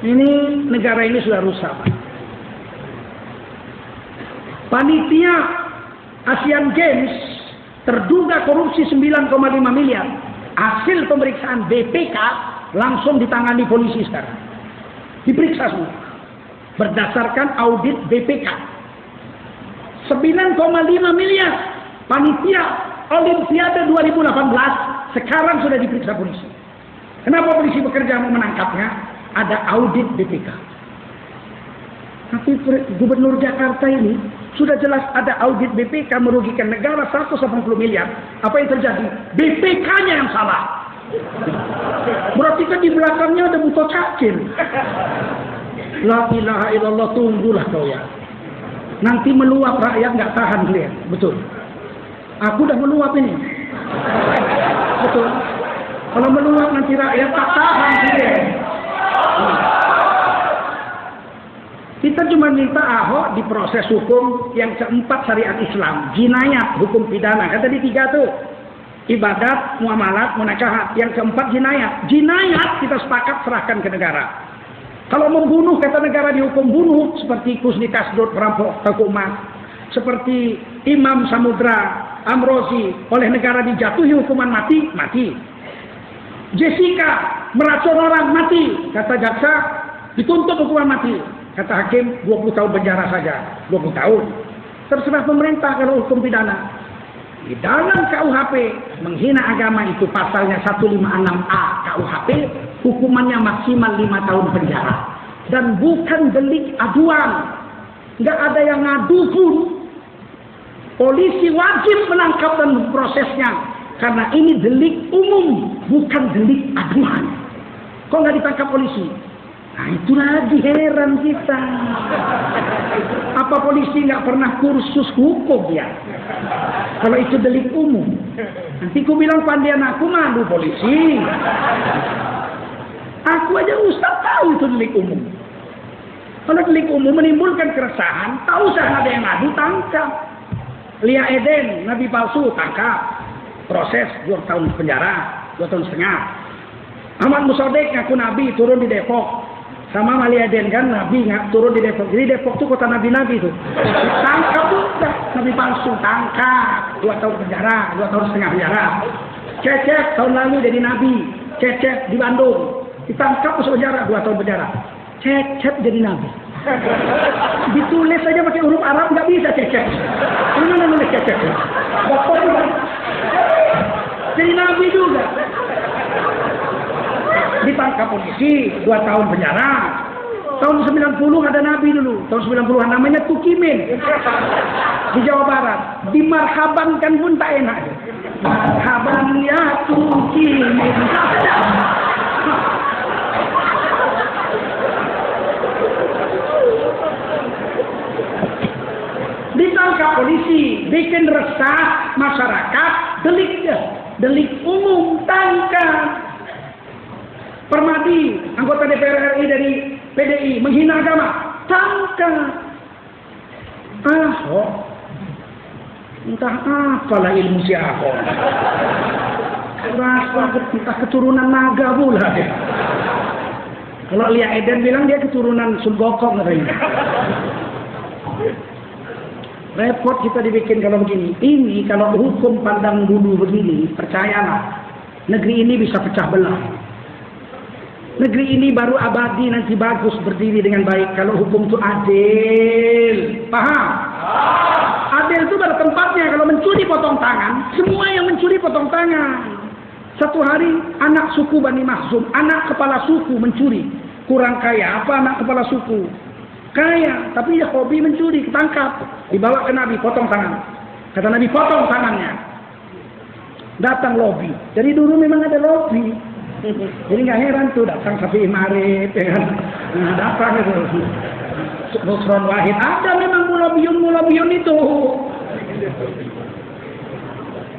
Ini negara ini sudah rusak. Panitia Asian Games terduga korupsi 9,5 miliar. Hasil pemeriksaan BPK langsung ditangani polisi sekarang. Diperiksa semua. Berdasarkan audit BPK. 9,5 miliar panitia Olimpiade 2018 sekarang sudah diperiksa polisi. Kenapa polisi bekerja mau menangkapnya? Ada audit BPK. Tapi Gubernur Jakarta ini sudah jelas ada audit BPK merugikan negara 180 miliar. Apa yang terjadi? BPK-nya yang salah. Berarti kan di belakangnya ada buto cakil. La ilaha illallah, tunggulah kau ya. Nanti meluap rakyat nggak tahan kalian. Betul. Aku udah meluap ini. Betul. Kalau meluap nanti rakyat tak tahan kalian. Kita cuma minta Ahok diproses hukum yang keempat syariat Islam, jinayat, hukum pidana. Kan tadi 3 tuh. Ibadat, muamalat, munakahat. Yang keempat jinayat. Jinayat kita sepakat serahkan ke negara. Kalau membunuh kata negara dihukum bunuh seperti Kusni Kasdut perampok toko emas, seperti Imam Samudra Amrozi oleh negara dijatuhi hukuman mati, mati. Jessica meracun orang mati, kata jaksa dituntut hukuman mati, kata hakim 20 tahun penjara saja, 20 tahun. Terserah pemerintah kalau hukum pidana. Di dalam KUHP menghina agama itu pasalnya 156A KUHP, hukumannya maksimal 5 tahun penjara. Dan bukan delik aduan. Nggak ada yang ngadu pun. Polisi wajib menangkap dan memprosesnya. Karena ini delik umum, bukan delik aduan. Kok nggak ditangkap polisi? Nah itu lagi heran kita. Apa polisi nggak pernah kursus hukum ya? Kalau itu delik umum. Nanti ku bilang pandian aku malu polisi. Aku aja ustaz tahu itu delik umum. Kalau delik umum menimbulkan keresahan, tahu saya ada yang ngadu, tangkap. Lia Eden, nabi palsu, tangkap. Proses 2 tahun penjara, 2 tahun setengah. Ahmad Musodek ngaku nabi, turun di Depok. Sama Mali Eden kan, nabi nggak turun di Depok. Jadi Depok tuh kota nabi-nabi tuh. Tangkap tuh, nabi palsu, tangkap. 2 tahun penjara, 2 tahun setengah penjara. Cecep tahun lalu jadi nabi. Cecep di Bandung. Ditangkap masuk penjara, 2 tahun penjara. Cecep jadi nabi. Ditulis saja pakai huruf Arab nggak bisa Cecep. Gimana nulis Cecep? Bapak juga. Jadi nabi juga. Ditangkap polisi 2 tahun penjara. Tahun 90 ada nabi dulu. Tahun 90-an namanya Tukimin. Di Jawa Barat. Dimarhabankan pun tak enak. Marhaban ya Tukimin. Ditangkap polisi, bikin resah masyarakat, delik umum, tangkap. Permadi, anggota DPR RI dari PDI, menghina agama, tangkap. Ahok, entah apalah ilmu si Ahok. Rasa entah keturunan naga pula dia. Kalau Lia Eden bilang dia keturunan Sun Gokong katanya. Repot kita dibikin kalau begini. Ini kalau hukum pandang dulu begini, percayalah, negeri ini bisa pecah belah. Negeri ini baru abadi nanti bagus berdiri dengan baik kalau hukum itu adil. Paham? Adil itu pada tempatnya. Kalau mencuri potong tangan, semua yang mencuri potong tangan. Satu hari anak suku Bani Makhzum, anak kepala suku mencuri. Kurang kaya apa anak kepala suku? Kaya, tapi dia hobi mencuri, ketangkap, dibawa ke Nabi, potong tangan. Kata Nabi, potong tangannya. Datang lobi. Jadi dulu memang ada lobi. Jadi nggak heran tuh datang Syafi'i Ma'arif, ya kan? Nah, datang itu Nusron Wahid. Ada memang mulabiyun itu.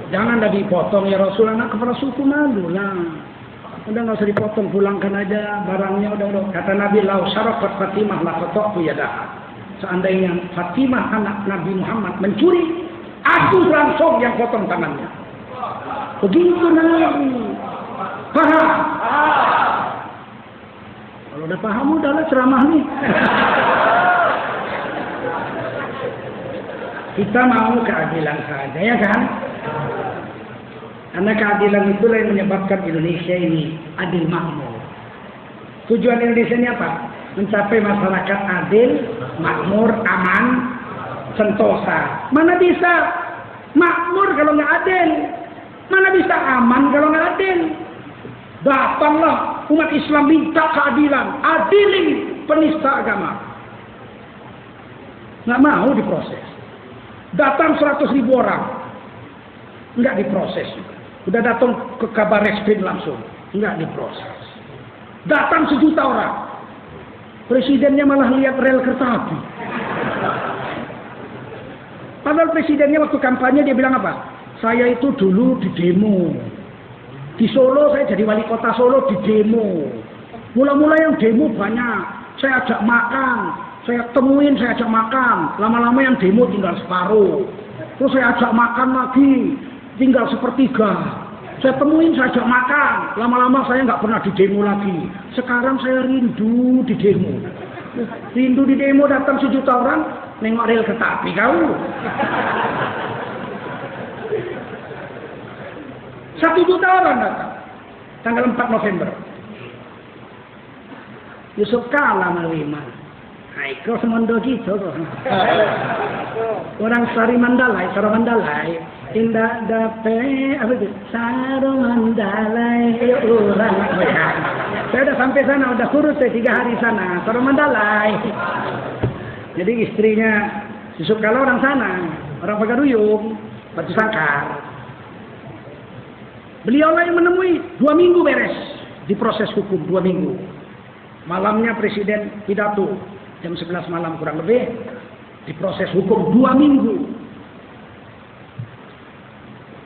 Jangan dah dipotong ya Rasul, anak kepala suku malu lah. Udah nggak usah dipotong, pulangkan aja barangnya udah. Kata Nabi, lau syaraqat Fatimah la qata'tu yadaha. Seandainya Fatimah anak Nabi Muhammad mencuri, aku langsung yang potong tangannya. Begitu Nabi. Paham? Kalau udah paham udah lah. ceramah nih. Kita mau keadilan saja, ya kan? Karena keadilan itulah yang menyebabkan Indonesia ini adil makmur. Tujuan Indonesia ini apa? Mencapai masyarakat adil, makmur, aman, sentosa. Mana bisa makmur kalau nggak adil? Mana bisa aman kalau nggak adil? Datanglah umat Islam minta keadilan, adilin penista agama. Nggak mau diproses. Datang 100.000 orang, nggak diproses. Udah datang ke kabar reskrim langsung, nggak diproses. Datang 1 juta orang, presidennya malah lihat rel kereta api. Padahal presidennya waktu kampanye dia bilang apa? Saya itu dulu di demo. Di Solo saya jadi wali kota Solo di demo. Mula-mula yang demo banyak. Saya ajak makan. Saya temuin, saya ajak makan. Lama-lama yang demo tinggal separuh. Terus saya ajak makan lagi. Tinggal 1/3. Saya temuin, saya ajak makan. Lama-lama saya nggak pernah di demo lagi. Sekarang saya rindu di demo. Rindu di demo datang 1 juta orang. Nengok rel kereta api kau. 1 juta orang datang. Tanggal 4 November. Yusuf Kala menerima. Aiko semondo gitu. Orang Sari Mandalay, Saro Mandalay. Indah dape, apa itu? Saro Mandalay, orang. Saya udah sampai sana, udah kurus saya 3 hari sana. Saro Mandalay. Jadi istrinya Yusuf Kala orang sana, orang Pagaruyung, Batu Sangkar. Beliaulah yang menemui 2 minggu beres diproses hukum 2 minggu. Malamnya presiden pidato jam 11 malam kurang lebih diproses hukum 2 minggu.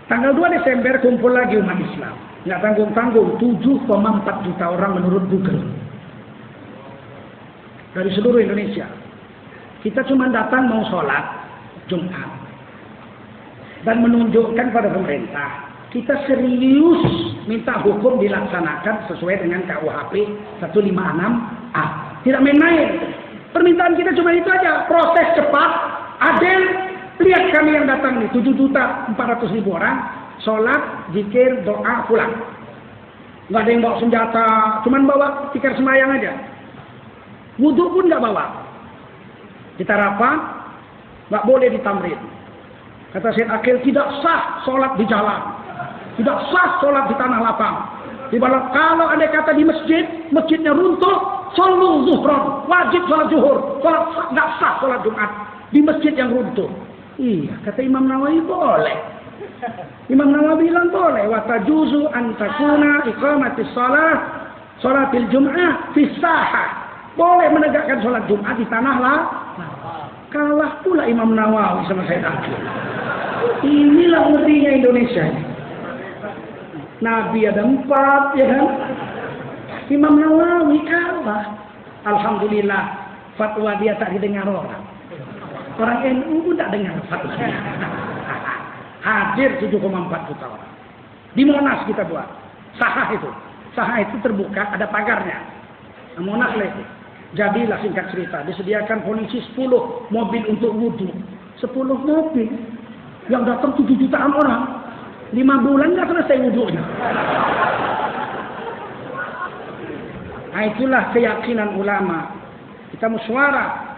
Tanggal 2 Desember kumpul lagi umat Islam. Nggak tanggung-tanggung 7,4 juta orang menurut Google. Dari seluruh Indonesia. Kita cuma datang mau sholat Jumat. Dan menunjukkan pada pemerintah. Kita serius minta hukum dilaksanakan sesuai dengan KUHP 156A. Tidak main-main. Permintaan kita cuma itu aja. Proses cepat, adil. Lihat kami yang datang nih. 7.400.000 orang. Sholat, zikir, doa, pulang. Nggak ada yang bawa senjata. Cuman bawa tikar semayang aja. Wudhu pun nggak bawa. Kita rapat, nggak boleh ditamrin. Kata Syed Akil, tidak sah sholat di jalan. Tidak sah sholat di tanah lapang. Kalau ada kata di masjid, masjidnya runtuh, shollu zuhron, wajib sholat zuhur. Nggak sah sholat Jumat di masjid yang runtuh. Iya, kata Imam Nawawi boleh. Imam Nawawi bilang boleh. Wa tajuzu an takuna iqamatis shalah sholatil jum'ah fi sahah. Boleh menegakkan sholat Jumat di tanah lapang. Kalah pula Imam Nawawi sama Syed Akil. Inilah ngerinya Indonesia. Nabi ada 4, ya kan? Imam Nawawi kalah. Alhamdulillah, fatwa dia tak didengar orang. Orang NU pun tak dengar fatwa. Hadir 7,4 juta orang. Di Monas kita buat. Sahah itu. Sahah itu terbuka, ada pagarnya. Monas lah itu. Jadilah singkat cerita, disediakan polisi 10 mobil untuk wudhu. 10 mobil. Yang datang 7 jutaan orang. 5 bulan nggak selesai wudhunya. Nah itulah keyakinan ulama. Kita musyawarah.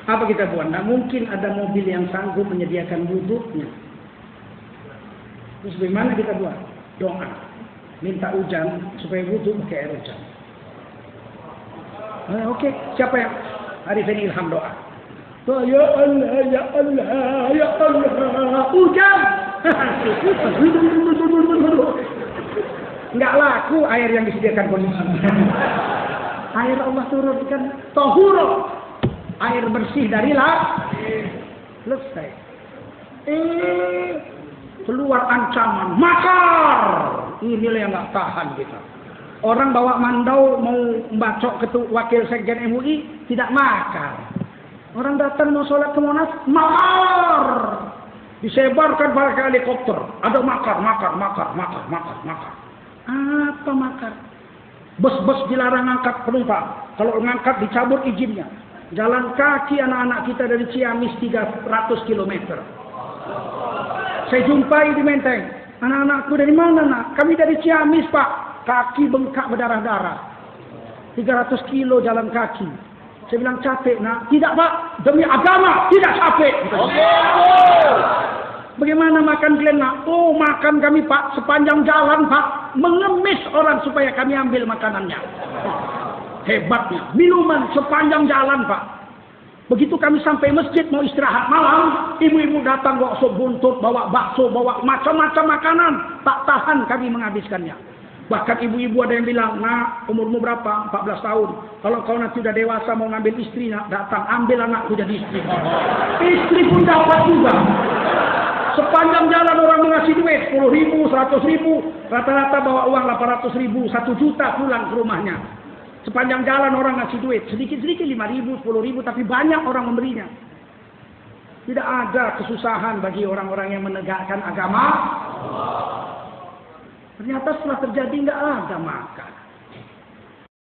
Apa kita buat? Nggak mungkin ada mobil yang sanggup menyediakan wudhunya. Terus bagaimana kita buat? Doa. Minta hujan supaya wudhu pakai air hujan. Oke, siapa yang hari ini ilham doa? Ya Allah, ya Allah, ya Allah. Hujan. Enggak laku air yang disediakan polisi. Air Allah turunkan tahur. Air bersih dari selesai. Keluar ancaman makar. Inilah yang nggak tahan kita. Orang bawa mandau mau membacok ketua wakil sekjen MUI tidak makar. Orang datang mau sholat ke Monas makar. Disebarkan pakai helikopter. Ada makar. Apa makar? Bus-bus dilarang ngangkat penumpang. Kalau ngangkat dicabut izinnya. Jalan kaki anak-anak kita dari Ciamis 300 km. Saya jumpai di Menteng. Anak-anakku dari mana nak? Kami dari Ciamis pak. Kaki bengkak berdarah-darah. 300 kilo jalan kaki. Saya bilang capek nak. Tidak pak. Demi agama tidak capek. Bagaimana makan kalian nak? Oh makan kami pak sepanjang jalan pak. Mengemis orang supaya kami ambil makanannya. Hebatnya. Minuman sepanjang jalan pak. Begitu kami sampai masjid mau istirahat malam. Ibu-ibu datang bawa sop buntut, bawa bakso, bawa macam-macam makanan. Tak tahan kami menghabiskannya. Bahkan ibu-ibu ada yang bilang, nak umurmu berapa? 14 tahun. Kalau kau nanti sudah dewasa mau ngambil istri nak, datang ambil anakku jadi istri. Istri pun dapat juga. Sepanjang jalan orang mengasih duit 10.000, 100.000, rata-rata bawa uang 800.000, 1 juta pulang ke rumahnya. Sepanjang jalan orang ngasih duit, sedikit-sedikit 5.000, 10.000, tapi banyak orang memberinya. Tidak ada kesusahan bagi orang-orang yang menegakkan agama. Ternyata setelah terjadi nggak ada makan.